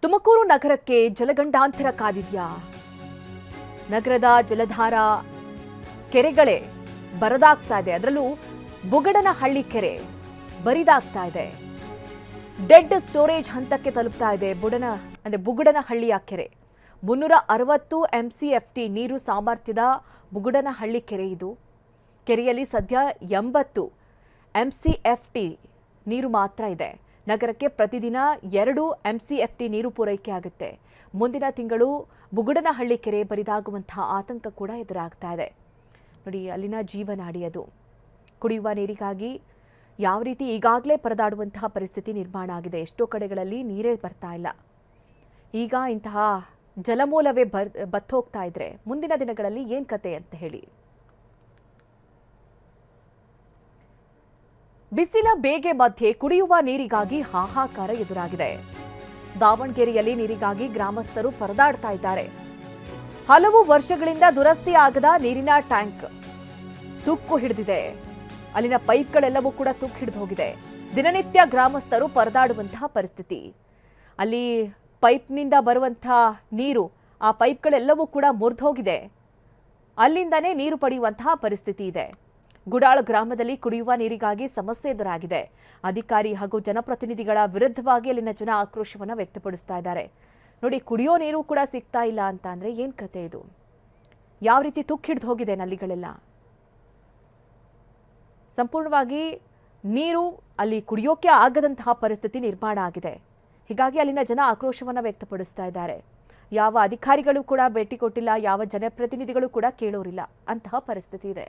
ತುಮಕೂರು ನಗರಕ್ಕೆ ಜಲಗಂಡಾಂತರ ಕಾದಿದ್ಯಾ? ನಗರದ ಜಲಧಾರ ಕೆರೆಗಳೇ ಬರದಾಗ್ತಾ ಇದೆ. ಅದರಲ್ಲೂ ಬುಗಡನಹಳ್ಳಿ ಕೆರೆ ಬರಿದಾಗ್ತಾ ಇದೆ. ಡೆಡ್ ಸ್ಟೋರೇಜ್ ಹಂತಕ್ಕೆ ತಲುಪ್ತಾ ಇದೆ ಬುಗಡನಹಳ್ಳಿಯ ಕೆರೆ. 360 MCFT ನೀರು ಸಾಮರ್ಥ್ಯದ ಬುಗಡನಹಳ್ಳಿ ಕೆರೆ ಇದು. ಕೆರೆಯಲ್ಲಿ ಸದ್ಯ 80 MCFT ನೀರು ಮಾತ್ರ ಇದೆ. ನಗರಕ್ಕೆ ಪ್ರತಿದಿನ 2 MCFT ನೀರು ಪೂರೈಕೆ ಆಗುತ್ತೆ. ಮುಂದಿನ ತಿಂಗಳು ಬುಗಡನಹಳ್ಳಿ ಕೆರೆ ಬರಿದಾಗುವಂತಹ ಆತಂಕ ಕೂಡ ಎದುರಾಗ್ತಾ ಇದೆ. ನೋಡಿ, ಅಲ್ಲಿನ ಜೀವನಾಡಿ ಅದು. ಕುಡಿಯುವ ನೀರಿಗಾಗಿ ಯಾವ ರೀತಿ ಈಗಾಗಲೇ ಪರದಾಡುವಂತಹ ಪರಿಸ್ಥಿತಿ ನಿರ್ಮಾಣ ಆಗಿದೆ. ಎಷ್ಟೋ ಕಡೆಗಳಲ್ಲಿ ನೀರೇ ಬರ್ತಾ ಇಲ್ಲ. ಈಗ ಇಂತಹ ಜಲಮೂಲವೇ ಬತ್ತೋಗ್ತಾ ಇದ್ರೆ ಮುಂದಿನ ದಿನಗಳಲ್ಲಿ ಏನ್ ಕತೆ ಅಂತ ಹೇಳಿ. ಬಿಸಿಲ ಬೇಗೆ ಮಧ್ಯೆ ಕುಡಿಯುವ ನೀರಿಗಾಗಿ ಹಾಹಾಕಾರ ಎದುರಾಗಿದೆ. ದಾವಣಗೆರೆಯಲ್ಲಿ ನೀರಿಗಾಗಿ ಗ್ರಾಮಸ್ಥರು ಪರದಾಡ್ತಾ ಇದ್ದಾರೆ. ಹಲವು ವರ್ಷಗಳಿಂದ ದುರಸ್ತಿ ಆಗದ ನೀರಿನ ಟ್ಯಾಂಕ್ ತುಕ್ಕು ಹಿಡಿದಿದೆ. ಅಲ್ಲಿನ ಪೈಪ್ಗಳೆಲ್ಲವೂ ಕೂಡ ತುಕ್ಕು ಹಿಡಿದು ಹೋಗಿದೆ. ದಿನನಿತ್ಯ ಗ್ರಾಮಸ್ಥರು ಪರದಾಡುವಂತಹ ಪರಿಸ್ಥಿತಿ. ಅಲ್ಲಿ ಪೈಪ್ನಿಂದ ಬರುವಂತಹ ನೀರು, ಆ ಪೈಪ್ಗಳೆಲ್ಲವೂ ಕೂಡ ಮುರಿದು ಹೋಗಿದೆ. ಅಲ್ಲಿಂದನೇ ನೀರು ಪಡೆಯುವಂತಹ ಪರಿಸ್ಥಿತಿ ಇದೆ. ಗುಡಾಳ ಗ್ರಾಮದಲ್ಲಿ ಕುಡಿಯುವ ನೀರಿಗಾಗಿ ಸಮಸ್ಯೆ ಎದುರಾಗಿದೆ. ಅಧಿಕಾರಿ ಹಾಗೂ ಜನಪ್ರತಿನಿಧಿಗಳ ವಿರುದ್ಧವಾಗಿ ಅಲ್ಲಿನ ಜನ ಆಕ್ರೋಶವನ್ನು ವ್ಯಕ್ತಪಡಿಸ್ತಾ ಇದ್ದಾರೆ. ನೋಡಿ, ಕುಡಿಯೋ ನೀರು ಕೂಡ ಸಿಗ್ತಾ ಇಲ್ಲ ಅಂತ ಅಂದ್ರೆ ಏನ್ ಕತೆ ಇದು? ಯಾವ ರೀತಿ ತುಕ್ಕು ಹಿಡಿದು ಹೋಗಿದೆ ನಲ್ಲಿಗಳೆಲ್ಲ. ಸಂಪೂರ್ಣವಾಗಿ ನೀರು ಅಲ್ಲಿ ಕುಡಿಯೋಕೆ ಆಗದಂತಹ ಪರಿಸ್ಥಿತಿ ನಿರ್ಮಾಣ ಆಗಿದೆ. ಹೀಗಾಗಿ ಅಲ್ಲಿನ ಜನ ಆಕ್ರೋಶವನ್ನು ವ್ಯಕ್ತಪಡಿಸ್ತಾ ಇದ್ದಾರೆ. ಯಾವ ಅಧಿಕಾರಿಗಳು ಕೂಡ ಭೇಟಿ ಕೊಟ್ಟಿಲ್ಲ, ಯಾವ ಜನಪ್ರತಿನಿಧಿಗಳು ಕೂಡ ಕೇಳೋರಿಲ್ಲ ಅಂತಹ ಪರಿಸ್ಥಿತಿ ಇದೆ.